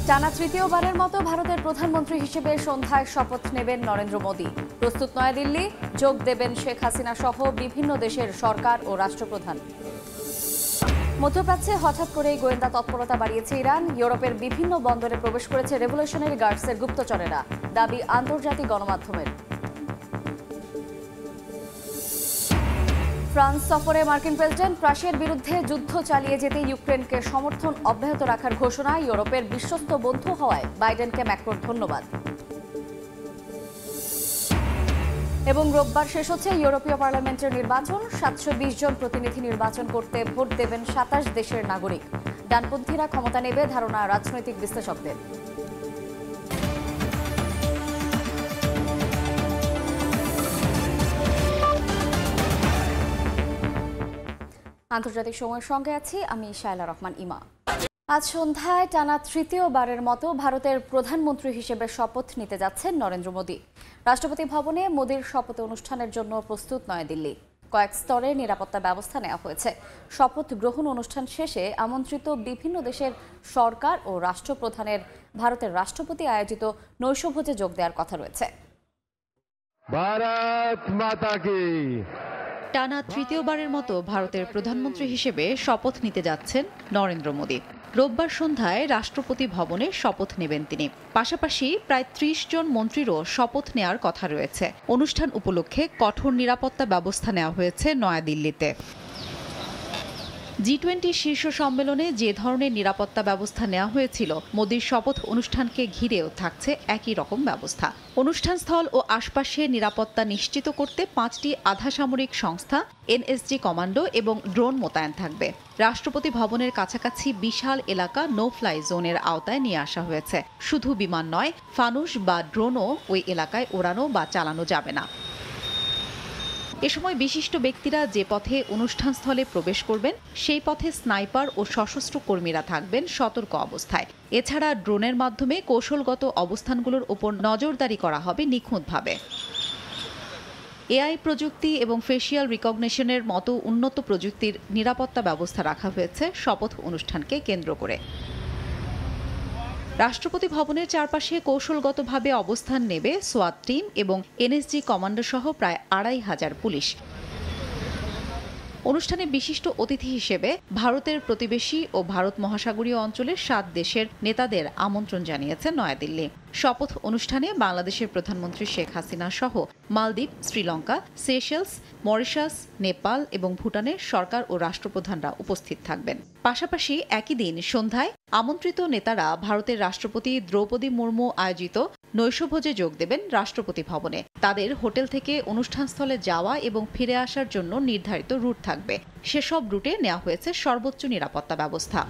টানা তৃতীয়বারের মতো ভারতের প্রধানমন্ত্রী হিসেবে সন্ধ্যায় শপথ নেবেন নরেন্দ্র মোদী। প্রস্তুত নয়াদিল্লি, যোগ দেবেন শেখ হাসিনা সহ বিভিন্ন দেশের সরকার ও রাষ্ট্রপ্রধান। মধ্যপ্রাচ্যে হঠাৎ করেই গোয়েন্দা তৎপরতা বাড়িয়েছে ইরান। ইউরোপের বিভিন্ন বন্দরে প্রবেশ করেছে রেভলিউশনারি গার্ডসের গুপ্তচরেরা, দাবি আন্তর্জাতিক গণমাধ্যমের। ফ্রান্স সফরে মার্কিন প্রেসিডেন্ট রাশিয়ার বিরুদ্ধে যুদ্ধ চালিয়ে যেতে ইউক্রেনকে সমর্থন অব্যাহত রাখার ঘোষণা। ইউরোপের বিশ্বস্ত বন্ধু হওয়ায় বাইডেনকে ম্যাক্রোর ধন্যবাদ। এবং রোববার শেষ হচ্ছে ইউরোপীয় পার্লামেন্টের নির্বাচন। 720 জন প্রতিনিধি নির্বাচন করতে ভোট দেবেন 27 দেশের নাগরিক। ডানপন্থীরা ক্ষমতা নেবে ধারণা রাজনৈতিক বিশ্লেষকদের। আন্তর্জাতিক সময়ের সঙ্গে আছি আমি শায়লা রহমান ইমা। আজ সন্ধ্যায় টানা তৃতীয়বারের মতো ভারতের প্রধানমন্ত্রী হিসেবে শপথ নিতে যাচ্ছেন নরেন্দ্র মোদী। রাষ্ট্রপতি ভবনে মোদীর শপথ অনুষ্ঠানের জন্য প্রস্তুত নয়াদিল্লি। কয়েক স্তরে নিরাপত্তা ব্যবস্থা নেওয়া হয়েছে। শপথ গ্রহণ অনুষ্ঠান শেষে আমন্ত্রিত বিভিন্ন দেশের সরকার ও রাষ্ট্রপ্রধানের ভারতের রাষ্ট্রপতি আয়োজিত নৈশভোজে যোগ দেওয়ার কথা রয়েছে। ভারত মাতা কি। টানা তৃতীয়বারের মতো ভারতের প্রধানমন্ত্রী হিসেবে শপথ নিতে যাচ্ছেন নরেন্দ্র মোদী। রোববার সন্ধ্যায় রাষ্ট্রপতি ভবনে শপথ নেবেন তিনি। পাশাপাশি প্রায় 30 জন মন্ত্রীরও শপথ নেওয়ার কথা রয়েছে। অনুষ্ঠান উপলক্ষে কঠোর নিরাপত্তা ব্যবস্থা নেওয়া হয়েছে নয়াদিল্লিতে। G20 শীর্ষ সম্মেলনে যে ধরনের নিরাপত্তা ব্যবস্থা নেওয়া হয়েছিল, মোদীর শপথ অনুষ্ঠানকে ঘিরেও থাকছে একই রকম ব্যবস্থা। অনুষ্ঠানস্থল ও আশপাশে নিরাপত্তা নিশ্চিত করতে 5টি আধা সামরিক সংস্থা, NSG কমান্ডো এবং ড্রোন মোতায়েন থাকবে। রাষ্ট্রপতি ভবনের কাছাকাছি বিশাল এলাকা নো ফ্লাই জোনের আওতায় নিয়ে আসা হয়েছে। শুধু বিমান নয়, ফানুস বা ড্রোনও ওই এলাকায় ওড়ানো বা চালানো যাবে না। এ সময় বিশিষ্ট ব্যক্তিরা যে পথে অনুষ্ঠানস্থলে প্রবেশ করবেন, সেই পথে স্নাইপার ও সশস্ত্র কর্মীরা থাকবেন সতর্ক অবস্থায়। এছাড়া ড্রোনের মাধ্যমে কৌশলগত অবস্থানগুলোর উপর নজরদারি করা হবে নিখুঁতভাবে। AI প্রযুক্তি এবং ফেসিয়াল রিকগনিশনের মতো উন্নত প্রযুক্তির নিরাপত্তা ব্যবস্থা রাখা হয়েছে শপথ অনুষ্ঠানকে কেন্দ্র করে। রাষ্ট্রপতি ভবনের চারপাশে কৌশলগতভাবে অবস্থান নেবে সোয়াত টিম এবং NSG কমান্ডো সহ প্রায় 2500 পুলিশ। অনুষ্ঠানে বিশিষ্ট অতিথি হিসেবে ভারতের প্রতিবেশী ও ভারত মহাসাগরীয় অঞ্চলের 7 দেশের নেতাদের আমন্ত্রণ জানিয়েছে নয়াদিল্লি। শপথ অনুষ্ঠানে বাংলাদেশের প্রধানমন্ত্রী শেখ হাসিনা সহ মালদ্বীপ, শ্রীলঙ্কা, সেশেলস, মরিশাস, নেপাল এবং ভুটানের সরকার ও রাষ্ট্রপ্রধানরা উপস্থিত থাকবেন। পাশাপাশি একই দিন সন্ধ্যায় আমন্ত্রিত নেতারা ভারতের রাষ্ট্রপতি দ্রৌপদী মুর্মু আয়োজিত নৈশভোজে যোগ দেবেন রাষ্ট্রপতি ভবনে। তাদের হোটেল থেকে অনুষ্ঠানস্থলে যাওয়া এবং ফিরে আসার জন্য নির্ধারিত রুট থাকবে। সেসব রুটে নেওয়া হয়েছে সর্বোচ্চ নিরাপত্তা ব্যবস্থা।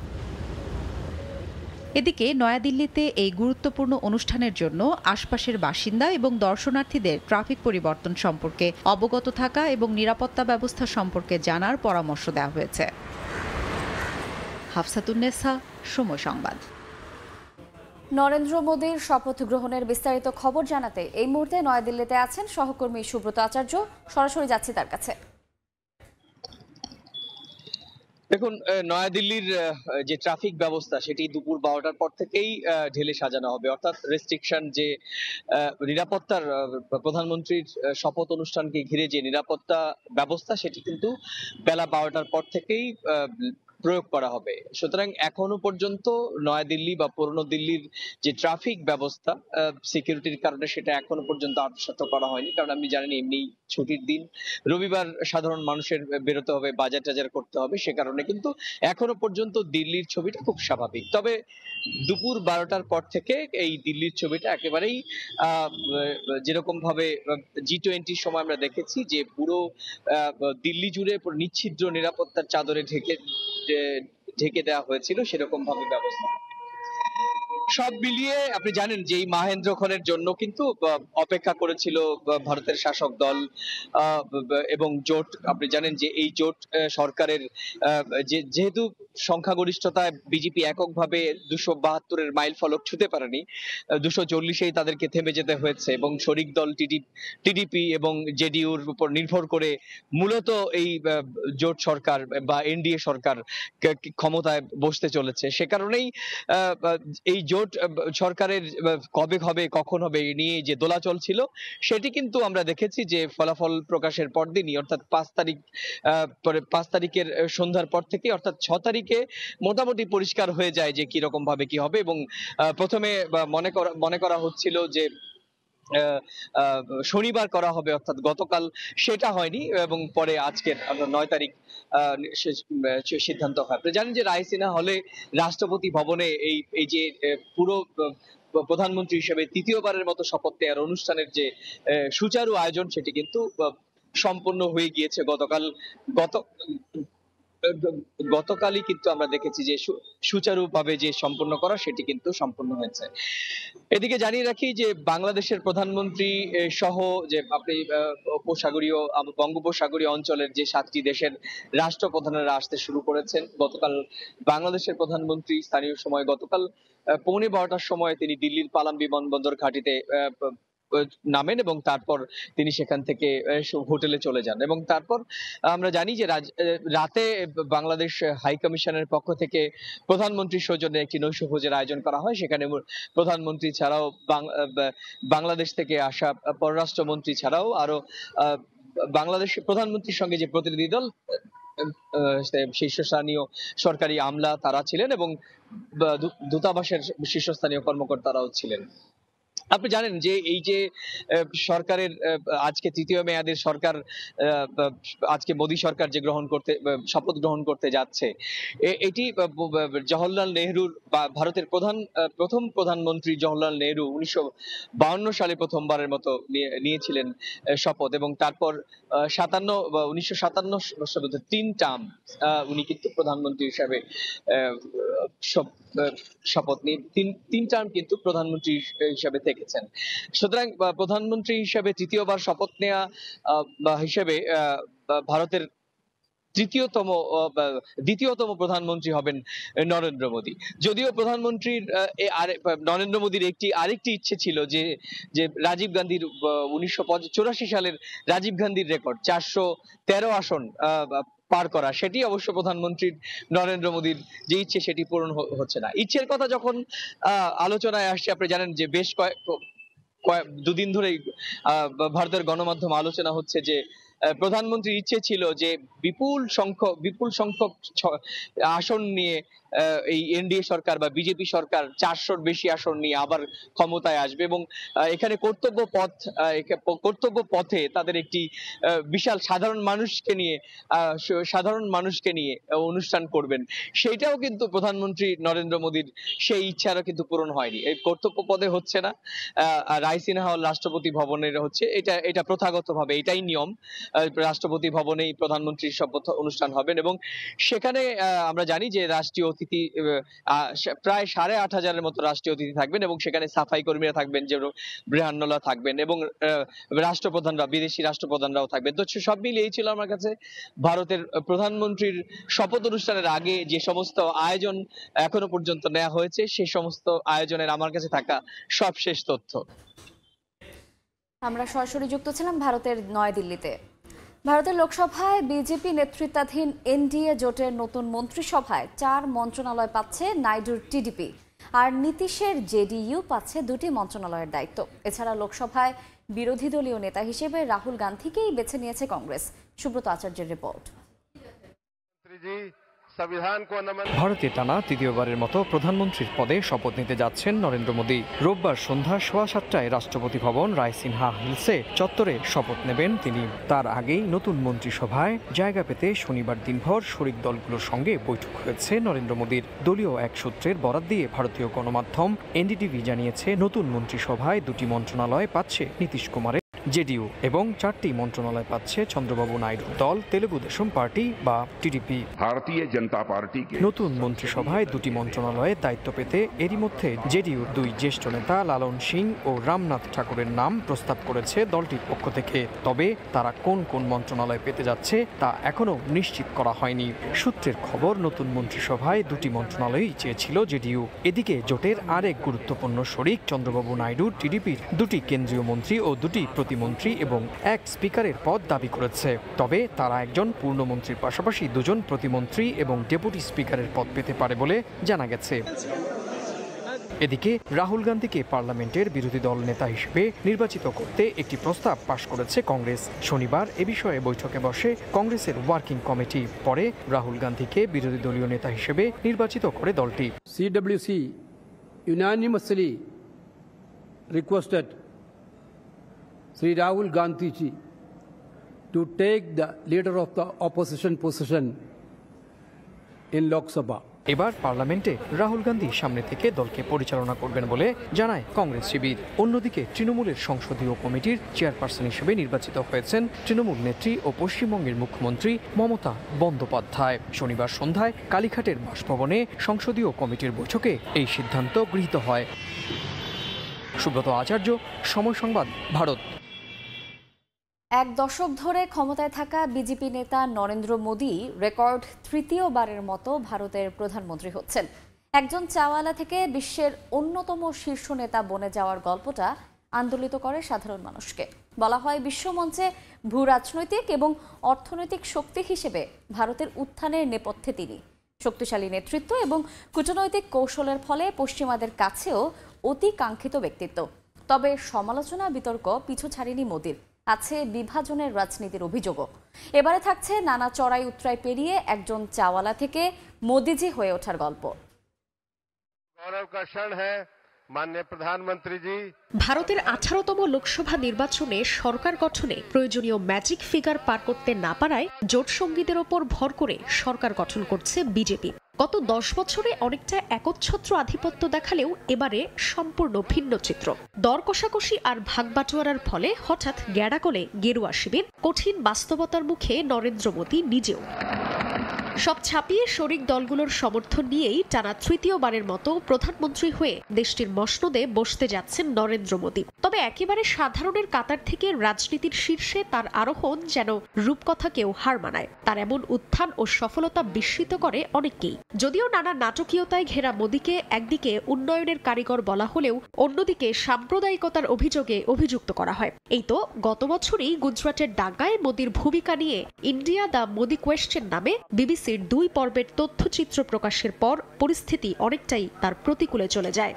এদিকে নয়াদিল্লিতে এই গুরুত্বপূর্ণ অনুষ্ঠানের জন্য আশপাশের বাসিন্দা এবং দর্শনার্থীদের ট্রাফিক পরিবর্তন সম্পর্কে অবগত থাকা এবং নিরাপত্তা ব্যবস্থা সম্পর্কে জানার পরামর্শ দেওয়া হয়েছে। হাফসাতুন্নেসা, সময় সংবাদ। নরেন্দ্র মোদীর শপথ গ্রহণের বিস্তারিত খবর জানাতে এই মুহূর্তে নয়াদিল্লিতে আছেন সহকর্মী সুব্রত আচার্য। সরাসরি যাচ্ছি তার কাছে। দেখুন, নয়াদিল্লির যে ট্রাফিক ব্যবস্থা সেটি দুপুর 12টার পর থেকেই ঢেলে সাজানো হবে। অর্থাৎ রেস্ট্রিকশন, যে নিরাপত্তার প্রধানমন্ত্রীর শপথ অনুষ্ঠানকে ঘিরে যে নিরাপত্তা ব্যবস্থা, সেটি কিন্তু বেলা 12টার পর থেকেই প্রয়োগ করা হবে। সুতরাং এখনো পর্যন্ত নয়াদিল্লি বা পুরনো দিল্লির যে ট্রাফিক ব্যবস্থা, সিকিউরিটির কারণে সেটা এখনো পর্যন্ত আত্মসাৎ করা হয়নি। কারণ আপনি জানেন, এমনি ছুটির দিন, রবিবার সাধারণ মানুষের বেরোতে হবে, বাজার টাজার করতে হবে, সে কারণে কিন্তু এখনো পর্যন্ত দিল্লির ছবিটা খুব স্বাভাবিক। তবে দুপুর 12টার পর থেকে এই দিল্লির ছবিটা একেবারেই যেরকম ভাবে G20 সময় আমরা দেখেছি যে পুরো দিল্লি জুড়ে নিচ্ছিদ্র নিরাপত্তার চাদরে ঢেকে দেওয়া হয়েছিল, সেরকম ভাবে ব্যবস্থা। সব মিলিয়ে আপনি জানেন যে এই মাহেন্দ্রক্ষণের জন্য কিন্তু অপেক্ষা করেছিল ভারতের শাসক দল এবং জোট। আপনি জানেন যে এই জোট সরকারের যেহেতু সংখ্যাগরিষ্ঠতায় বিজেপি এককভাবে 272-এর মাইল ফলক ছুঁতে পারেনি, 240-এই তাদেরকে থেমে যেতে হয়েছে এবং শরিক দল টিডিপি এবং জেডিইউর উপর নির্ভর করে মূলত এই জোট সরকার বা এনডিএ সরকার ক্ষমতায় বসতে চলেছে। সে কারণেই এই জোট সরকারের কবে হবে কখন হবে নিয়ে যে দোলাচল ছিল সেটি কিন্তু আমরা দেখেছি যে ফলাফল প্রকাশের পরদিনই অর্থাৎ 5 তারিখের সন্ধ্যার পর থেকে অর্থাৎ 6 তারিখে মোটামুটি পরিষ্কার হয়ে যায় যে কি রকম ভাবে কি হবে। এবং প্রথমে মনে করা হচ্ছিল যে শনিবার করা হবে অর্থাৎ গতকাল, সেটা হয়নি এবং পরে আজকের 9 তারিখ সিদ্ধান্ত হয়। আপনি জানেন যে রায়সিনা হলে রাষ্ট্রপতি ভবনে এই যে পুরো প্রধানমন্ত্রী হিসেবে তৃতীয়বারের মতো শপথ নেওয়ার অনুষ্ঠানের যে সুচারু আয়োজন সেটি কিন্তু সম্পন্ন হয়ে গিয়েছে গতকালই কিন্তু আমরা দেখেছি যে সুচারুভাবে যে সম্পন্ন করা সেটি কিন্তু সম্পন্ন হয়েছে। এদিকে জানিয়ে রাখি যে বাংলাদেশের প্রধানমন্ত্রী সহ যে আপনি বঙ্গোপসাগরীয় অঞ্চলের যে 7টি দেশের রাষ্ট্রপ্রধানেরা আসতে শুরু করেছেন। গতকাল বাংলাদেশের প্রধানমন্ত্রী স্থানীয় সময় গতকাল 12:15টার সময় তিনি দিল্লির পালাম বিমানবন্দর ঘাঁটিতে নামেন এবং তারপর তিনি সেখান থেকে হোটেলে চলে যান। এবং তারপর আমরা জানি যে রাতে বাংলাদেশ হাই কমিশনের পক্ষ থেকে প্রধানমন্ত্রীর সৌজন্যে একটি নৈশভোজের আয়োজন করা হয়। সেখানে প্রধানমন্ত্রী ছাড়াও বাংলাদেশ থেকে আসা পররাষ্ট্রমন্ত্রী ছাড়াও আরো বাংলাদেশের প্রধানমন্ত্রীর সঙ্গে যে প্রতিনিধি দল শীর্ষস্থানীয় সরকারি আমলা তারা ছিলেন এবং দূতাবাসের শীর্ষস্থানীয় কর্মকর্তারাও ছিলেন। আপনি জানেন যে এই যে সরকারের আজকে তৃতীয় মেয়াদের সরকার, আজকে মোদী সরকার যে শপথ গ্রহণ করতে যাচ্ছে, এটি জওহরলাল নেহরুর ভারতের প্রথম প্রধানমন্ত্রী জওহরলাল নেহরু 1952 সালে প্রথমবারের মতো নিয়েছিলেন শপথ এবং তারপর 1957 3 টার্ম উনি কিন্তু প্রধানমন্ত্রী হিসাবে শপথ নিয়ে 3 টার্ম কিন্তু প্রধানমন্ত্রী হিসাবে থেকেছেন। সুতরাং প্রধানমন্ত্রী হিসাবে তৃতীয়বার শপথ নেওয়া হিসেবে ভারতের দ্বিতীয়তম প্রধানমন্ত্রী হবেন নরেন্দ্র মোদী। যদিও নরেন্দ্র মোদীর আরেকটি ইচ্ছে ছিল যে রাজীব গান্ধীর 1984 সালের রাজীব গান্ধীর রেকর্ড 413 আসন পার করা, সেটি অবশ্য প্রধানমন্ত্রী নরেন্দ্র মোদীর যে ইচ্ছে সেটি পূরণ হচ্ছে না। ইচ্ছের কথা যখন আলোচনায় আসছে, আপনি জানেন যে বেশ দুদিন ধরেই ভারতের গণমাধ্যম আলোচনা হচ্ছে যে প্রধানমন্ত্রীর ইচ্ছে ছিল যে বিপুল সংখ্যক আসন নিয়ে এই এনডিএ সরকার বা বিজেপি সরকার 400-র বেশি আসন নিয়ে আবার ক্ষমতায় আসবে এবং এখানে কর্তব্য পথে তাদের একটি বিশাল সাধারণ মানুষকে নিয়ে অনুষ্ঠান করবেন। সেইটাও কিন্তু প্রধানমন্ত্রী নরেন্দ্র মোদীর সেই ইচ্ছারও কিন্তু পূরণ হয়নি। এই কর্তব্য পদে হচ্ছে না, রায়সিনা হল রাষ্ট্রপতি ভবনের হচ্ছে, এটা প্রথাগতভাবে এটাই নিয়ম। রাষ্ট্রপতি ভবনেই প্রধানমন্ত্রীর শপথ অনুষ্ঠান হবেন এবং সেখানে আমরা জানি যে রাষ্ট্রীয় অতিথি প্রায় 8,500-এর মতো রাষ্ট্রীয় অতিথি থাকবেন এবং সেখানে সাফাই কর্মীরা থাকবেন, যে বৃহান্নলা থাকবেন এবং বিদেশি রাষ্ট্রপ্রধানরাও থাকবেন। তো সব মিলিয়ে এই ছিল আমার কাছে ভারতের প্রধানমন্ত্রীর শপথ অনুষ্ঠানের আগে যে সমস্ত আয়োজন এখনো পর্যন্ত নেওয়া হয়েছে সেই সমস্ত আয়োজনের আমার কাছে থাকা সবশেষ তথ্য। আমরা সরাসরি যুক্ত ছিলাম ভারতের নয়াদিল্লিতে। ভারতের লোকসভায় বিজেপি নেতৃত্বাধীন এনডিএ জোটের নতুন মন্ত্রিসভায় 4 মন্ত্রণালয় পাচ্ছে নাইডুর টিডিপি, আর নীতিশের জেডিইউ পাচ্ছে 2টি মন্ত্রণালয়ের দায়িত্ব। এছাড়া লোকসভায় বিরোধী দলীয় নেতা হিসেবে রাহুল গান্ধীকেই বেছে নিয়েছে কংগ্রেস। সুব্রত আচার্যের রিপোর্ট। ভারতে টানা তৃতীয়বারের মতো প্রধানমন্ত্রীর পদে শপথ নিতে যাচ্ছেন নরেন্দ্র মোদী। রোববার সন্ধ্যা 7:15টায় রাষ্ট্রপতি ভবন রায়সিনহা হিলসে চত্বরে শপথ নেবেন তিনি। তার আগেই নতুন মন্ত্রিসভায় জায়গা পেতে শনিবার দিনভর শরিক দলগুলোর সঙ্গে বৈঠক হয়েছে নরেন্দ্র মোদীর। দলীয় এক সূত্রের বরাত দিয়ে ভারতীয় গণমাধ্যম এনডিটিভি জানিয়েছে, নতুন মন্ত্রিসভায় 2টি মন্ত্রণালয় পাচ্ছে নীতিশ কুমারের জেডিইউ এবং 4টি মন্ত্রণালয় পাচ্ছে চন্দ্রবাবু নাইডুর দল তেলুগু দেশম পার্টি বা টিডিপি। ভারতীয় জনতা পার্টি নতুন মন্ত্রিসভায় 2টি মন্ত্রণালয়ে দায়িত্ব পেতে এরই মধ্যে জেডিইউর 2 জ্যেষ্ঠ নেতা লালন সিং ও রামনাথ ঠাকুরের নাম প্রস্তাব করেছে দলটির পক্ষ থেকে। তবে তারা কোন কোন মন্ত্রণালয় পেতে যাচ্ছে তা এখনো নিশ্চিত করা হয়নি। সূত্রের খবর, নতুন মন্ত্রিসভায় 2টি মন্ত্রণালয়ই চেয়েছিল জেডিইউ। এদিকে জোটের আরেক গুরুত্বপূর্ণ শরিক চন্দ্রবাবু নাইডু টিডিপির 2টি কেন্দ্রীয় মন্ত্রী ও 2টি প্রতিমন্ত্রী এবং 1 স্পিকারের পদ দাবি করেছে। তবে তারা একজন পূর্ণমন্ত্রীর পাশাপাশি 2জন প্রতিমন্ত্রী এবং ডেপুটি স্পিকারের পদ পেতে পারে বলে জানা গেছে। এদিকে রাহুল গান্ধীকে পার্লামেন্টের বিরোধী দল নেতা হিসেবে নির্বাচিত করতে একটি প্রস্তাব পাশ করেছে কংগ্রেস। শনিবার এ বিষয়ে বৈঠকে বসে কংগ্রেসের ওয়ার্কিং কমিটি। পরে রাহুল গান্ধীকে বিরোধী দলীয় নেতা হিসেবে নির্বাচিত করে দলটি। CWC unanimously requested Sri Rahul Gandhi ji to take the leader of the opposition position in Lok Sabha. এবার পার্লামেন্টে রাহুল গান্ধী সামনে থেকে দলকে পরিচালনা করবেন বলে জানায় কংগ্রেস শিবির। অন্যদিকে তৃণমূলের সংসদীয় কমিটির চেয়ারপারসন হিসেবে নির্বাচিত হয়েছেন তৃণমূল নেত্রী ও পশ্চিমবঙ্গের মুখ্যমন্ত্রী মমতা বন্দ্যোপাধ্যায়। শনিবার সন্ধ্যায় কালীঘাটের বাসভবনে সংসদীয় কমিটির বৈঠকে এই সিদ্ধান্ত গৃহীত হয়। সুব্রত আচার্য, সময় সংবাদ, ভারত। এক দশক ধরে ক্ষমতায় থাকা বিজেপি নেতা নরেন্দ্র মোদী রেকর্ড তৃতীয়বারের মতো ভারতের প্রধানমন্ত্রী হচ্ছেন। একজন চাওয়ালা থেকে বিশ্বের অন্যতম শীর্ষ নেতা বনে যাওয়ার গল্পটা আন্দোলিত করে সাধারণ মানুষকে। বলা হয়, বিশ্বমঞ্চে ভূ রাজনৈতিক এবং অর্থনৈতিক শক্তি হিসেবে ভারতের উত্থানের নেপথ্যে তিনি। শক্তিশালী নেতৃত্ব এবং কূটনৈতিক কৌশলের ফলে পশ্চিমাদের কাছেও অতি কাঙ্ক্ষিত ব্যক্তিত্ব। তবে সমালোচনা বিতর্ক পিছু ছাড়েনি মোদীর। আছে বিভাজনের রাজনীতির অভিযোগও। এবারে থাকছে নানা চড়াই উতরাই পেরিয়ে একজন চাওয়ালা থেকে মোদিজি হয়ে ওঠার গল্প। গৌরব কা ক্ষণ হ্যায় মাননীয় প্রধানমন্ত্রী জি। ভারতের 18তম লোকসভা নির্বাচনে সরকার গঠনে প্রয়োজনীয় ম্যাজিক ফিগার পার করতে না পারায় জোট সঙ্গীদের ওপর ভর করে সরকার গঠন করছে বিজেপি। গত 10 বছরে অনেকটা একচ্ছত্র আধিপত্য দেখালেও এবারে সম্পূর্ণ ভিন্ন চিত্র। দর কষাকষি আর ভাগবাটোয়ারার ফলে হঠাৎ গ্যাড়াকলে গেরুয়া শিবির, কঠিন বাস্তবতার মুখে নরেন্দ্র মোদী নিজেও। সব ছাপিয়ে শরিক দলগুলোর সমর্থন নিয়েই টানা তৃতীয়বারের মতো প্রধানমন্ত্রী হয়ে দেশটির মসনদে বসতে যাচ্ছেন নরেন্দ্র মোদী। তবে একেবারে সাধারণের কাতার থেকে রাজনীতির শীর্ষে তার আরোহণ যেন রূপকথাকেও হার মানায়। তার এমন উত্থান ও সফলতা বিস্মিত করে অনেককেই। যদিও নানা নাটকীয়তায় ঘেরা মোদীকে একদিকে উন্নয়নের কারিগর বলা হলেও অন্যদিকে সাম্প্রদায়িকতার অভিযোগে অভিযুক্ত করা হয়। এই তো গত বছরই গুজরাটের ডাঙ্গায় মোদীর ভূমিকা নিয়ে ইন্ডিয়া দ্য মোদী কোয়েশ্চেন নামে বিবিসির 2 পর্বের তথ্যচিত্র প্রকাশের পর পরিস্থিতি অনেকটাই তার প্রতিকূলে চলে যায়।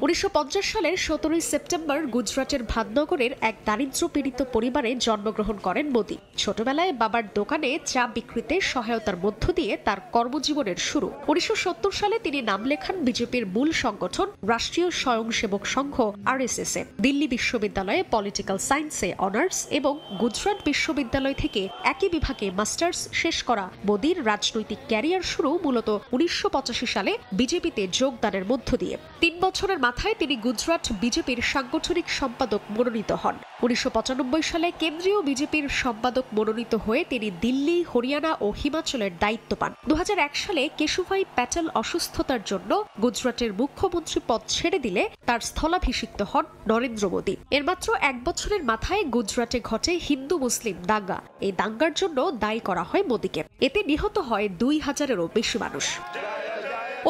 1950 সালের 17 সেপ্টেম্বর গুজরাটের ভাদনগরের এক দারিদ্র্য পীড়িত পরিবারে জন্মগ্রহণ করেন মোদী। ছোটবেলায় বাবার দোকানে চা বিক্রিতে সহায়তার মধ্য দিয়ে তার কর্মজীবনের শুরু। 1970 সালে তিনি নাম লেখান বিজেপির মূল সংগঠন রাষ্ট্রীয় স্বয়ংসেবক সংঘ RSS এ। দিল্লি বিশ্ববিদ্যালয়ে পলিটিক্যাল সায়েন্সে অনার্স এবং গুজরাট বিশ্ববিদ্যালয় থেকে একই বিভাগে মাস্টার্স শেষ করা মোদীর রাজনৈতিক ক্যারিয়ার শুরু মূলত 1985 সালে বিজেপিতে যোগদানের মধ্য দিয়ে। 3 বছরের মাথায় তিনি গুজরাট বিজেপির সাংগঠনিক সম্পাদক মনোনীত হন। 1995 সালে কেন্দ্রীয় বিজেপির সম্পাদক মনোনীত হয়ে তিনি দিল্লি, হরিয়ানা ও হিমাচলের দায়িত্ব পান। 2001 সালে কেশুভাই প্যাটেল অসুস্থতার জন্য গুজরাটের মুখ্যমন্ত্রী পদ ছেড়ে দিলে তার স্থলাভিষিক্ত হন নরেন্দ্র মোদী। এর মাত্র 1 বছরের মাথায় গুজরাটে ঘটে হিন্দু মুসলিম দাঙ্গা। এই দাঙ্গার জন্য দায়ী করা হয় মোদীকে। এতে নিহত হয় 2000-এরও বেশি মানুষ।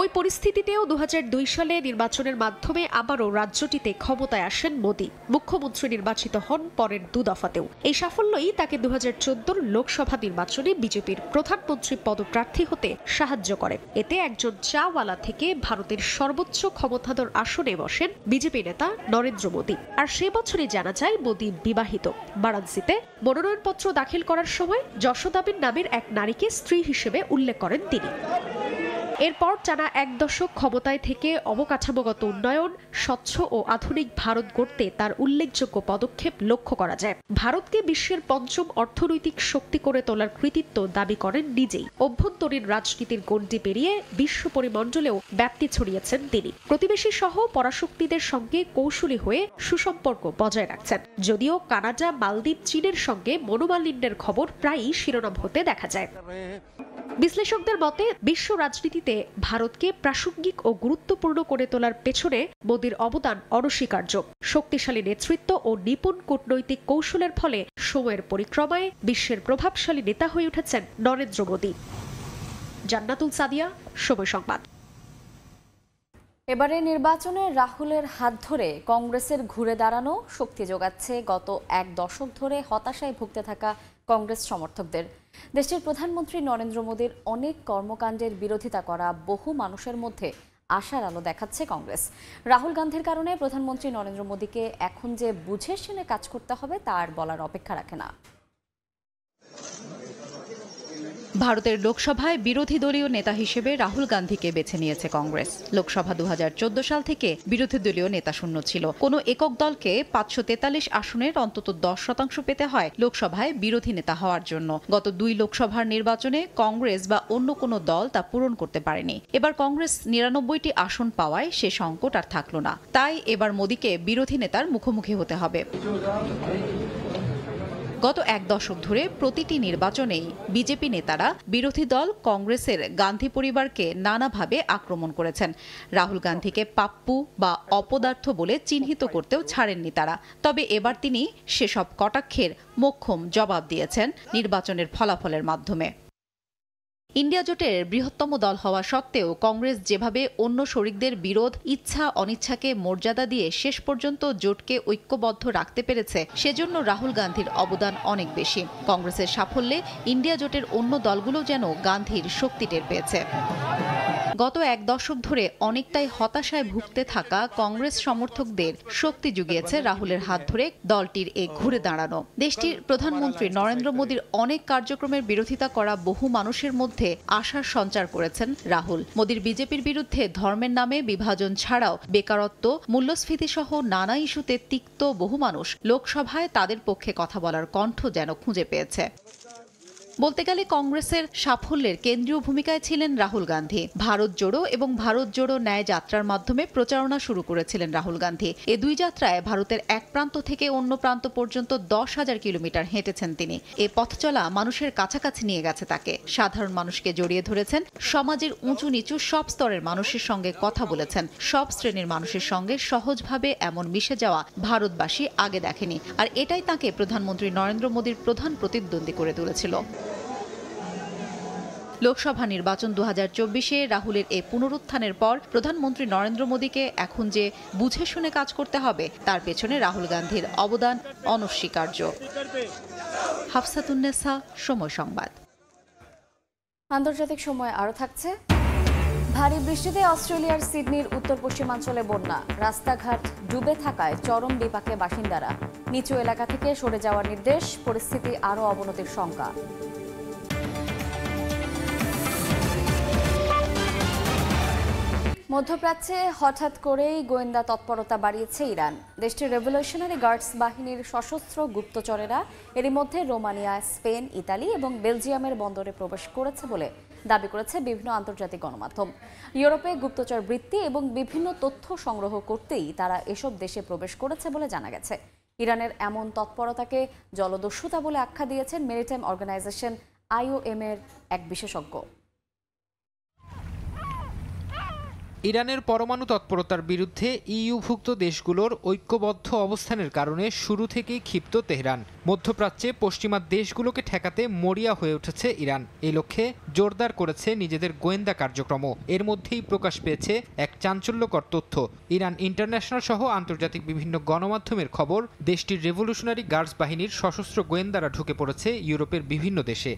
ওই পরিস্থিতিতেও 2002 সালে নির্বাচনের মাধ্যমে আবারও রাজ্যটিতে ক্ষমতায় আসেন মোদী। মুখ্যমন্ত্রী নির্বাচিত হন পরের 2 দফাতেও। এই সাফল্যই তাকে 2014 লোকসভা নির্বাচনে বিজেপির প্রধানমন্ত্রী পদপ্রার্থী হতে সাহায্য করে। এতে একজন চাওয়ালা থেকে ভারতের সর্বোচ্চ ক্ষমতাধর আসনে বসেন বিজেপি নেতা নরেন্দ্র মোদী। আর সে বছরই জানা যায় মোদী বিবাহিত। বারাণসীতে মনোনয়নপত্র দাখিল করার সময় যশোদাবেন নামের এক নারীকে স্ত্রী হিসেবে উল্লেখ করেন তিনি। এরপর টানা ১ দশক ক্ষমতায় থেকে অবকাঠামোগত উন্নয়ন, স্বচ্ছ ও আধুনিক ভারত গড়তে তার উল্লেখযোগ্য পদক্ষেপ লক্ষ্য করা যায়। ভারতকে বিশ্বের পঞ্চম অর্থনৈতিক শক্তি করে তোলার কৃতিত্ব দাবি করেন নিজেই। অভ্যন্তরীণ রাজনীতির গণ্ডি পেরিয়ে বিশ্ব পরিমণ্ডলেও ব্যাপ্তি ছড়িয়েছেন তিনি। প্রতিবেশী সহ পরাশক্তিদের সঙ্গে কৌশলী হয়ে সুসম্পর্ক বজায় রাখছেন। যদিও কানাডা, মালদ্বীপ, চীনের সঙ্গে মনোমালিন্যের খবর প্রায়ই শিরোনাম হতে দেখা যায়। বিশ্লেষকদের মতে বিশ্ব রাজনীতিতে ভারতকে প্রাসঙ্গিক ও গুরুত্বপূর্ণ করে তোলার পেছনে মোদির অবদান অনস্বীকার্য। শক্তিশালী নেতৃত্ব ও নিপুণ কূটনৈতিক কৌশলের ফলে সময়ের পরিক্রমায় বিশ্বের প্রভাবশালী নেতা হয়ে উঠেছেন নরেন্দ্র মোদি। জান্নাতুল সাদিয়া, সময় সংবাদ। এবারে নির্বাচনে রাহুলের হাত ধরে কংগ্রেসের ঘুরে দাঁড়ানো শক্তি যোগাচ্ছে গত ১ দশক ধরে হতাশায় ভুগতে থাকা কংগ্রেস সমর্থকদের। দেশটির প্রধানমন্ত্রী নরেন্দ্র মোদীর অনেক কর্মকাণ্ডের বিরোধিতা করা বহু মানুষের মধ্যে আশার আলো দেখাচ্ছে কংগ্রেস। রাহুল গান্ধীর কারণে প্রধানমন্ত্রী নরেন্দ্র মোদীকে এখন যে বুঝে শুনে কাজ করতে হবে তার বলার অপেক্ষা রাখে না। ভারতের লোকসভায় বিরোধী দলীয় নেতা হিসেবে রাহুল গান্ধীকে বেছে নিয়েছে কংগ্রেস। লোকসভা ২০১৪ সাল থেকে বিরোধী দলীয় নেতা শূন্য ছিল। কোনো একক দলকে ৫৪৩ আসনের অন্তত ১০% পেতে হয় লোকসভায় বিরোধী নেতা হওয়ার জন্য। গত ২ লোকসভার নির্বাচনে কংগ্রেস বা অন্য কোনো দল তা পূরণ করতে পারেনি। এবার কংগ্রেস ৯৯টি আসন পাওয়ায় সে সংকট আর থাকল না। তাই এবার মোদীকে বিরোধী নেতার মুখোমুখি হতে হবে। গত ১ দশক ধরে প্রতিটি নির্বাচনেই বিজেপি নেতারা বিরোধী দল কংগ্রেসের গান্ধী পরিবারকে নানাভাবে আক্রমণ করেছেন। রাহুল গান্ধীকে পাপ্পু বা অপদার্থ বলে চিহ্নিত করতেও ছাড়েননি তারা। তবে এবার তিনি সেসব কটাক্ষের মোক্ষম জবাব দিয়েছেন নির্বাচনের ফলাফলের মাধ্যমে। ইন্ডিয়া জোটের বৃহত্তম দল হওয়া সত্ত্বেও কংগ্রেস যেভাবে অন্য শরিকদের বিরোধ, ইচ্ছা অনিচ্ছাকে মর্যাদা দিয়ে শেষ পর্যন্ত জোটকে ঐক্যবদ্ধ রাখতে পেরেছে, সেজন্য রাহুল গান্ধীর অবদান অনেক বেশি। কংগ্রেসের সাফল্যে ইন্ডিয়া জোটের অন্য দলগুলো যেন গান্ধীর শক্তি টের পেয়েছে। গত ১ দশক ধরে অনেকটাই হতাশায় ভুগতে থাকা কংগ্রেস সমর্থকদের শক্তি জুগিয়েছে রাহুলের হাত ধরে দলটির এ ঘুরে দাঁড়ানো। দেশটির প্রধানমন্ত্রী নরেন্দ্র মোদীর অনেক কার্যক্রমের বিরোধিতা করা বহু মানুষের মধ্যে আশার সঞ্চার করেছেন রাহুল। মোদীর বিজেপির বিরুদ্ধে ধর্মের নামে বিভাজন ছাড়াও বেকারত্ব, মূল্যস্ফীতি সহ নানা ইস্যুতে তিক্ত বহু মানুষ লোকসভায় তাদের পক্ষে কথা বলার কণ্ঠ যেন খুঁজে পেয়েছে। বলতে গেলে কংগ্রেসের সাফল্যের কেন্দ্রীয় ভূমিকায় ছিলেন রাহুল গান্ধী। ভারত জোড়ো এবং ভারত জোড়ো ন্যায় যাত্রার মাধ্যমে প্রচারণা শুরু করেছিলেন রাহুল গান্ধী। এ দুই যাত্রায় ভারতের এক প্রান্ত থেকে অন্য প্রান্ত পর্যন্ত ১০,০০০ কিলোমিটার হেঁটেছেন তিনি। এ পথ চলা মানুষের কাছাকাছি নিয়ে গেছে তাকে। সাধারণ মানুষকে জড়িয়ে ধরেছেন, সমাজের উঁচু নিচু সব স্তরের মানুষের সঙ্গে কথা বলেছেন। সব শ্রেণীর মানুষের সঙ্গে সহজভাবে এমন মিশে যাওয়া ভারতবাসী আগে দেখেনি। আর এটাই তাকে প্রধানমন্ত্রী নরেন্দ্র মোদীর প্রধান প্রতিদ্বন্দ্বী করে তুলেছিল। লোকসভা নির্বাচন ২০২৪-এ রাহুলের এ পুনরুত্থানের পর প্রধানমন্ত্রী নরেন্দ্র মোদীকে এখন যে বুঝে শুনে কাজ করতে হবে তার পেছনে রাহুল গান্ধীর অবদান অনস্বীকার্য। হাফসাতুন্নেসা, সময় সংবাদ। আন্তর্জাতিক সময় আরও থাকছে। ভারী বৃষ্টিতে অস্ট্রেলিয়ার সিডনির উত্তর পশ্চিমাঞ্চলে বন্যা, রাস্তাঘাট ডুবে থাকায় চরম বিপাকে বাসিন্দারা। নিচু এলাকা থেকে সরে যাওয়ার নির্দেশ, পরিস্থিতি আরও অবনতির শঙ্কা। মধ্যপ্রাচ্যে হঠাৎ করেই গোয়েন্দা তৎপরতা বাড়িয়েছে ইরান। দেশটির রেভলিউশনারি গার্ডস বাহিনীর সশস্ত্র গুপ্তচরেরা এরই মধ্যে রোমানিয়া, স্পেন, ইতালি এবং বেলজিয়ামের বন্দরে প্রবেশ করেছে বলে দাবি করেছে বিভিন্ন আন্তর্জাতিক গণমাধ্যম। ইউরোপে গুপ্তচর বৃত্তি এবং বিভিন্ন তথ্য সংগ্রহ করতেই তারা এসব দেশে প্রবেশ করেছে বলে জানা গেছে। ইরানের এমন তৎপরতাকে জলদস্যুতা বলে আখ্যা দিয়েছেন মেরিটাইম অর্গানাইজেশন IOM এর এক বিশেষজ্ঞ। ইরানের পরমাণু তৎপরতার বিরুদ্ধে ইইউভুক্ত দেশগুলোর ঐক্যবদ্ধ অবস্থানের কারণে শুরু থেকেই ক্ষিপ্ত তেহরান। মধ্যপ্রাচ্যে পশ্চিমা দেশগুলোকে ঠেকাতে মরিয়া হয়ে উঠেছে ইরান। এই লক্ষ্যে জোরদার করেছে নিজেদের গোয়েন্দা কার্যক্রম। এর মধ্যেই প্রকাশ পেয়েছে এক চাঞ্চল্যকর তথ্য। ইরান ইন্টারন্যাশনাল সহ আন্তর্জাতিক বিভিন্ন গণমাধ্যমের খবর, দেশটির রেভলিউশনারি গার্ডস বাহিনীর সশস্ত্র গোয়েন্দারা ঢুকে পড়েছে ইউরোপের বিভিন্ন দেশে।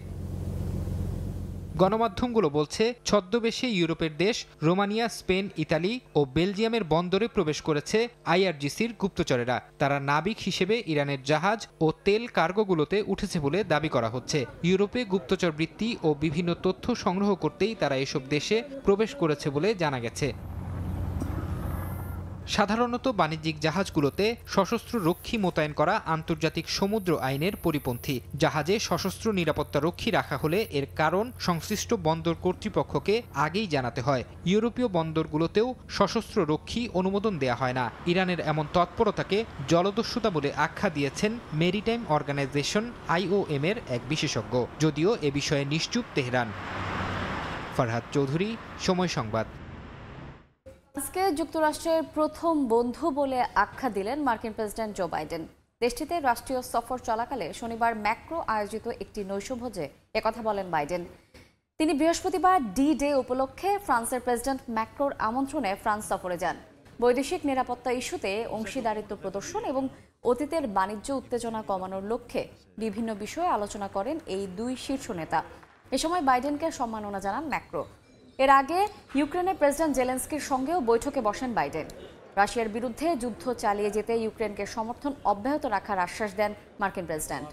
গণমাধ্যমগুলো বলছে ছদ্মবেশে ইউরোপের দেশ রোমানিয়া, স্পেন, ইতালি ও বেলজিয়ামের বন্দরে প্রবেশ করেছে আইআরজিসির গুপ্তচরেরা। তারা নাবিক হিসেবে ইরানের জাহাজ ও তেল কার্গোগুলোতে উঠেছে বলে দাবি করা হচ্ছে। ইউরোপে গুপ্তচর বৃত্তি ও বিভিন্ন তথ্য সংগ্রহ করতেই তারা এসব দেশে প্রবেশ করেছে বলে জানা গেছে। সাধারণত বাণিজ্যিক জাহাজগুলোতে সশস্ত্র রক্ষী মোতায়েন করা আন্তর্জাতিক সমুদ্র আইনের পরিপন্থী। জাহাজে সশস্ত্র নিরাপত্তা রক্ষী রাখা হলে এর কারণ সংশ্লিষ্ট বন্দর কর্তৃপক্ষকে আগেই জানাতে হয়। ইউরোপীয় বন্দরগুলোতেও সশস্ত্র রক্ষী অনুমোদন দেয়া হয় না। ইরানের এমন তৎপরতাকে জলদস্যুতা বলে আখ্যা দিয়েছেন মেরিটাইম অর্গানাইজেশন IOM এর এক বিশেষজ্ঞ, যদিও এ বিষয়ে নিশ্চুপ তেহরান। ফরহাদ চৌধুরী, সময় সংবাদ। আজকে যুক্তরাষ্ট্রের প্রথম বন্ধু বলে আখ্যা দিলেন মার্কিন প্রেসিডেন্ট জো বাইডেন। দেশটিতে রাষ্ট্রীয় সফর চলাকালে শনিবার ম্যাক্রো আয়োজিত একটি নৈশভোজে একথা বলেন বাইডেন। তিনি বৃহস্পতিবার ডি-ডে উপলক্ষে ফ্রান্সের প্রেসিডেন্ট ম্যাক্রোর আমন্ত্রণে ফ্রান্স সফরে যান। বৈদেশিক নিরাপত্তা ইস্যুতে অংশীদারিত্ব প্রদর্শন এবং অতীতের বাণিজ্য উত্তেজনা কমানোর লক্ষ্যে বিভিন্ন বিষয়ে আলোচনা করেন এই দুই শীর্ষ নেতা। এ সময় বাইডেনকে সম্মাননা জানান ম্যাক্রো। এর আগে ইউক্রেনের প্রেসিডেন্ট জেলেনস্কির সঙ্গেও বৈঠকে বসেন বাইডেন। রাশিয়ার বিরুদ্ধে যুদ্ধ চালিয়ে যেতে ইউক্রেনকে সমর্থন অব্যাহত রাখার আশ্বাস দেন মার্কিন প্রেসিডেন্ট।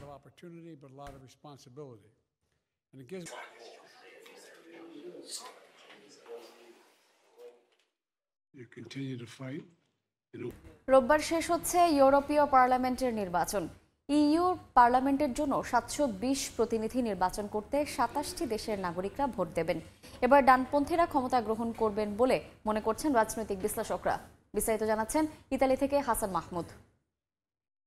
রোববার শেষ হচ্ছে ইউরোপীয় পার্লামেন্টের নির্বাচন। ইইউ পার্লামেন্টের জন্য 720 প্রতিনিধি নির্বাচন করতে 27টি দেশের নাগরিকরা ভোট দেবেন। এবার ডানপন্থীরা ক্ষমতা গ্রহণ করবেন বলে মনে করছেন রাজনৈতিক বিশ্লেষকরা। বিস্তারিত জানাচ্ছেন ইতালি থেকে হাসান মাহমুদ।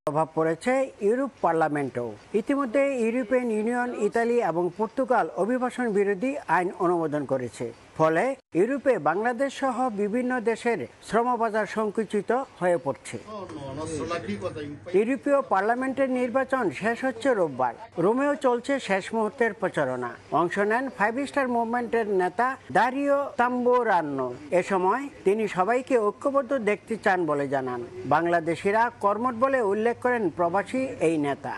প্রভাব পড়েছে ইউরোপ পার্লামেন্টেও। ইতিমধ্যে ইউরোপিয়ান ইউনিয়ন, ইতালি এবং পর্তুগাল অভিবাসন বিরোধী আইন অনুমোদন করেছে। ফলে ইউরোপে বাংলাদেশ সহ বিভিন্ন দেশের শ্রমবাজার সংকুচিত হয়ে পড়ছে। ইউরোপীয় পার্লামেন্টের নির্বাচন শেষ হচ্ছে রোববার। রোমেও চলছে শেষ মুহূর্তের প্রচারণা। অংশ নেন 5 স্টার মুভমেন্টের নেতা দারিও তাম্বোরানো। এ সময় তিনি সবাইকে ঐক্যবদ্ধ দেখতে চান বলে জানান। বাংলাদেশিরা কর্মঠ বলে উল্লেখ করেন প্রবাসী এই নেতা।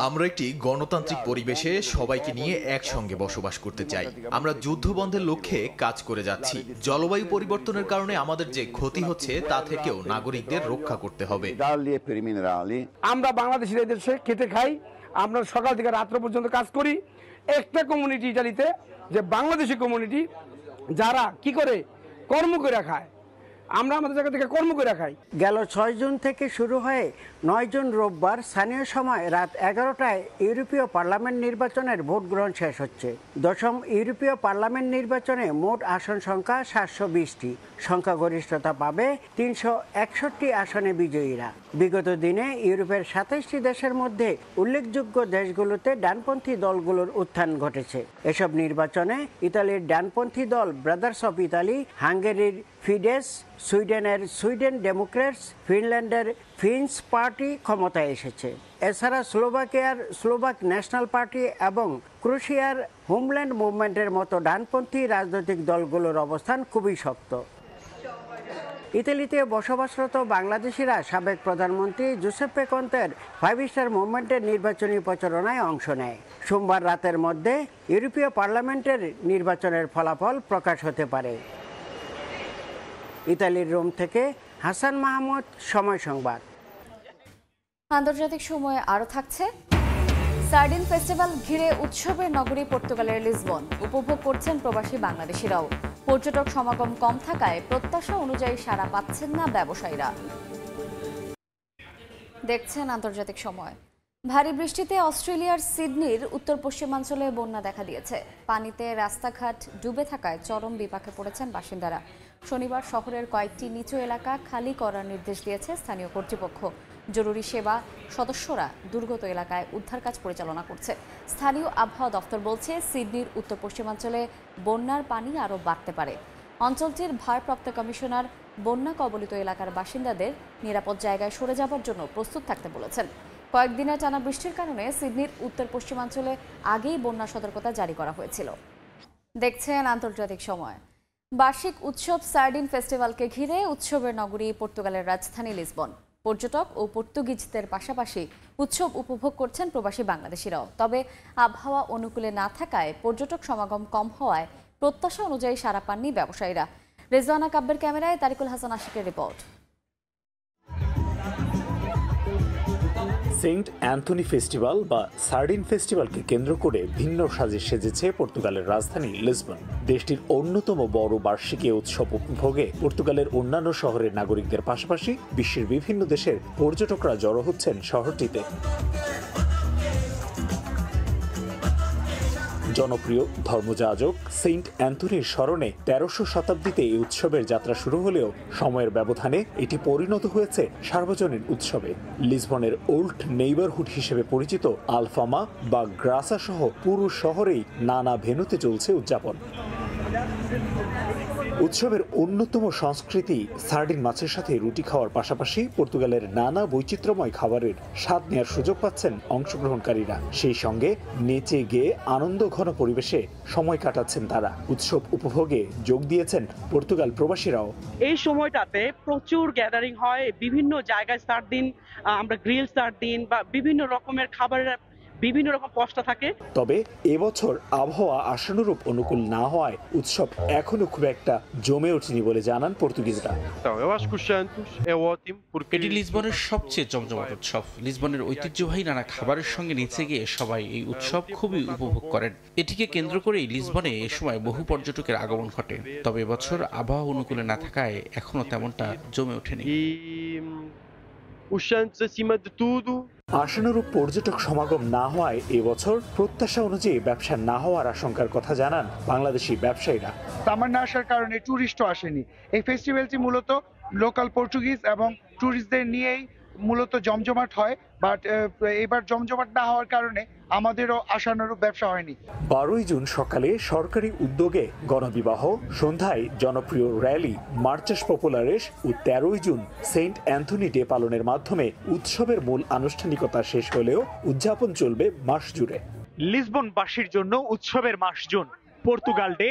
আমরা একটি গণতান্ত্রিক পরিবেশে সবাইকে নিয়ে একসঙ্গে বসবাস করতে চাই। আমরা যুদ্ধ বন্ধের লক্ষ্যে কাজ করে যাচ্ছি। জলবায়ু পরিবর্তনের কারণে আমাদের যে ক্ষতি হচ্ছে তা থেকেও নাগরিকদের রক্ষা করতে হবে। আমরা বাংলাদেশের এই দেশে খেটে খাই, আমরা সকাল থেকে রাত্র পর্যন্ত কাজ করি। একটা কমিউনিটি ইতালিতে, যে বাংলাদেশি কমিউনিটি, যারা কি করে কর্ম করে খায়, আমরা আমাদের জায়গা থেকে কর্ম করে খাই। গেল 6 জুন থেকে শুরু হয়ে 9 জুন রোববার স্থানীয় সময় রাত 11টায় ইউরোপীয় পার্লামেন্ট নির্বাচনের ভোট গ্রহণ শেষ হচ্ছে। দশম ইউরোপীয় পার্লামেন্ট নির্বাচনে মোট আসন সংখ্যা 720টি। সংখ্যাগরিষ্ঠতা পাবে 361 আসনে বিজয়ীরা। বিগত দিনে ইউরোপের 27টি দেশের মধ্যে উল্লেখযোগ্য দেশগুলোতে ডানপন্থী দলগুলোর উত্থান ঘটেছে। এসব নির্বাচনে ইতালির ডানপন্থী দল ব্রাদার্স অফ ইতালি, হাঙ্গেরির ফিডেস, সুইডেনের সুইডেন ডেমোক্রেটস, ফিনল্যান্ডের ফিনস পার্টি ক্ষমতায় এসেছে। এছাড়া স্লোভাকিয়ার স্লোভাক ন্যাশনাল পার্টি এবং ক্রোয়েশিয়ার হোমল্যান্ড মুভমেন্টের মতো ডানপন্থী রাজনৈতিক দলগুলোর অবস্থান খুবই শক্ত। ইতালিতে বসবাসরত বাংলাদেশিরা সাবেক প্রধানমন্ত্রী জুসেপ্পে কন্তের 5 স্টার মুভমেন্টের নির্বাচনী প্রচারণায় অংশ নেয়। সোমবার রাতের মধ্যে ইউরোপীয় পার্লামেন্টের নির্বাচনের ফলাফল প্রকাশ হতে পারে। ইতালির রোম থেকে হাসান মাহমুদ, সময় সংবাদ। আন্তর্জাতিক সময়ে আরও থাকছে সার্ডিন ফেস্টিভ্যাল ঘিরে উৎসবের নগরী পর্তুগালের লিসবন। উপভোগ করছেন প্রবাসী বাংলাদেশিরাও। পর্যটক সমাগম কম থাকায় প্রত্যাশা অনুযায়ী সাড়া পাচ্ছেন না ব্যবসায়ীরা। দেখছেন আন্তর্জাতিক সময়। ভারী বৃষ্টিতে অস্ট্রেলিয়ার সিডনির উত্তর পশ্চিমাঞ্চলে বন্যা দেখা দিয়েছে। পানিতে রাস্তাঘাট ডুবে থাকায় চরম বিপাকে পড়েছেন বাসিন্দারা। শনিবার শহরের কয়েকটি নিচু এলাকা খালি করার নির্দেশ দিয়েছে স্থানীয় কর্তৃপক্ষ। জরুরি সেবা সদস্যরা দুর্গত এলাকায় উদ্ধার কাজ পরিচালনা করছে। স্থানীয় আবহাওয়া দফতর বলছে সিডনির উত্তর পশ্চিমাঞ্চলে বন্যার পানি আরও বাড়তে পারে। অঞ্চলটির ভারপ্রাপ্ত কমিশনার বন্যা কবলিত এলাকার বাসিন্দাদের নিরাপদ জায়গায় সরে যাবার জন্য প্রস্তুত থাকতে বলেছেন। কয়েকদিনের টানা বৃষ্টির কারণে সিডনির উত্তর পশ্চিমাঞ্চলে আগেই বন্যা সতর্কতা জারি করা হয়েছিল। দেখছেন আন্তর্জাতিক সময়। বার্ষিক উৎসব সার্ডিন ফেস্টিভ্যালকে ঘিরে উৎসবের নগরী পর্তুগালের রাজধানী লিসবন। পর্যটক ও পর্তুগিজদের পাশাপাশি উৎসব উপভোগ করছেন প্রবাসী বাংলাদেশিরাও। তবে আবহাওয়া অনুকূলে না থাকায় পর্যটক সমাগম কম হওয়ায় প্রত্যাশা অনুযায়ী সাড়া পাননি ব্যবসায়ীরা। রেজওয়ানা কাব্যের ক্যামেরায় তারিকুল হাসান আশিকের রিপোর্ট। সেন্ট অ্যান্থনি ফেস্টিভ্যাল বা সার্ডিন ফেস্টিভ্যালকে কেন্দ্র করে ভিন্ন সাজে সেজেছে পর্তুগালের রাজধানী লিসবন। দেশটির অন্যতম বড় বার্ষিকী উৎসব উপভোগে পর্তুগালের অন্যান্য শহরের নাগরিকদের পাশাপাশি বিশ্বের বিভিন্ন দেশের পর্যটকরা জড়ো হচ্ছেন শহরটিতে। জনপ্রিয় ধর্মযাজক সেন্ট অ্যান্থনির স্মরণে ১৩০০ শতাব্দীতে এই উৎসবের যাত্রা শুরু হলেও সময়ের ব্যবধানে এটি পরিণত হয়েছে সার্বজনীন উৎসবে। লিসবনের ওল্ড নেইবারহুড হিসেবে পরিচিত আলফামা বা গ্রাসা সহ পুরো শহরেই নানা ভেন্যুতে চলছে উদযাপন। উৎসবের অন্যতম সংস্কৃতি সার্ডিন মাছের সাথে রুটি খাওয়ার পাশাপাশি পর্তুগালের নানা বৈচিত্র্যময় খাবারের স্বাদ নেওয়ার সুযোগ পাচ্ছেন অংশগ্রহণকারীরা। সেই সঙ্গে নেচে গেয়ে আনন্দ ঘন পরিবেশে সময় কাটাচ্ছেন তারা। উৎসব উপভোগে যোগ দিয়েছেন পর্তুগাল প্রবাসীরাও। এই সময়টাতে প্রচুর গ্যাদারিং হয়, বিভিন্ন জায়গায় সার্ডিন, আমরা গ্রিল সার্ডিন বা বিভিন্ন রকমের খাবারের বিভিন্ন রকম পস্তা থাকে। তবে এবছর আবহাওয়া আশানুরূপ অনুকূল না হওয়ায় উৎসব এখনো খুব একটা জমে ওঠেনি বলে জানান পর্তুগিজরা। এটি লিসবনের সবচেয়ে জমজমাট উৎসব। লিসবনের ঐতিহ্যবাহী নানা খাবারের সঙ্গে নেচে গিয়ে সবাই এই উৎসব খুবই উপভোগ করেন। এটিকে কেন্দ্র করেই লিসবনে এ সময় বহু পর্যটকের আগমন ঘটে। তবে এবছর আবহাওয়া অনুকূলে না থাকায় এখনো তেমনটা জমে ওঠেনি। আশানুরূপ পর্যটক সমাগম না হওয়ায় এবছর প্রত্যাশা অনুযায়ী ব্যবসা না হওয়ার আশঙ্কার কথা জানান বাংলাদেশি ব্যবসায়ীরা। সামার না আসার কারণে ট্যুরিস্টও আসেনি। এই ফেস্টিভ্যালটি মূলত লোকাল পর্তুগিজ এবং ট্যুরিস্টদের নিয়েই মূলত জমজমাট হয়, বাট এবার জমজমাট না হওয়ার কারণে আমাদেরও আশানুরূপ ব্যবসা হয়নি। 12 জুন সকালে সরকারি উদ্যোগে গণবিবাহ, সন্ধ্যায় জনপ্রিয় র্যালি মার্চেস পপুলারেস ও 13 জুন সেন্ট অ্যান্থনি ডে পালনের মাধ্যমে উৎসবের মূল আনুষ্ঠানিকতা শেষ হলেও উদযাপন চলবে মাস জুড়ে। লিসবনবাসীর জন্য উৎসবের মাস June. Portugal day,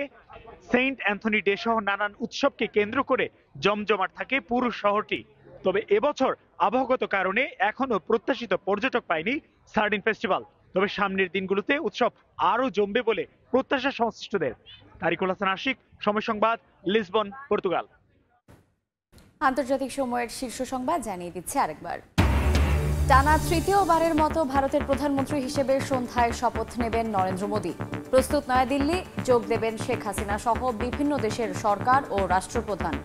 saint Anthony day সহ নানান উৎসবকে কেন্দ্র করে জমজমাট থাকে পুরো শহরটি। তবে এবছর আবহাওয়াগত কারণে এখনো প্রত্যাশিত পর্যটক পায়নি সার্ডিন ফেস্টিভ্যাল। তবে সামনের দিনগুলোতে উৎসব আরো জমবে বলে প্রত্যাশা সংশ্লিষ্টদের। তারিকুল হাসান আশিক, সময় সংবাদ, লিসবন, পর্তুগাল। আন্তর্জাতিক সময়ের শীর্ষ সংবাদ জানিয়ে দিচ্ছে আরেকবার। টানা তৃতীয়বারের মতো ভারতের প্রধানমন্ত্রী হিসেবে সন্ধ্যায় শপথ নেবেন নরেন্দ্র মোদী। প্রস্তুত নয়াদিল্লি, যোগ দেবেন শেখ হাসিনা সহ বিভিন্ন দেশের সরকার ও রাষ্ট্রপ্রধান।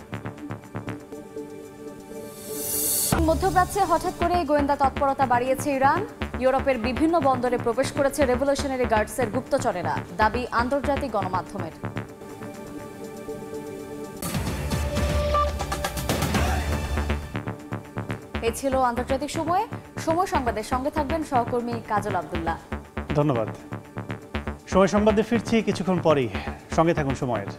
মধ্যপ্রাচ্যে হঠাৎ করে গোয়েন্দা তৎপরতা বাড়িয়েছে ইরান। ইউরোপের বিভিন্ন বন্দরে প্রবেশ করেছে রেভলিউশনারি গার্ডসের গুপ্তচরেরা, দাবি আন্তর্জাতিক গণমাধ্যমের। এই ছিল আন্তর্জাতিক সময় সংবাদের সঙ্গে থাকবেন সহকর্মী কাজল আব্দুল্লাহ। ধন্যবাদ। সময় সংবাদে ফিরছি কিছুক্ষণ পরেই, সঙ্গে থাকুন সময়ের।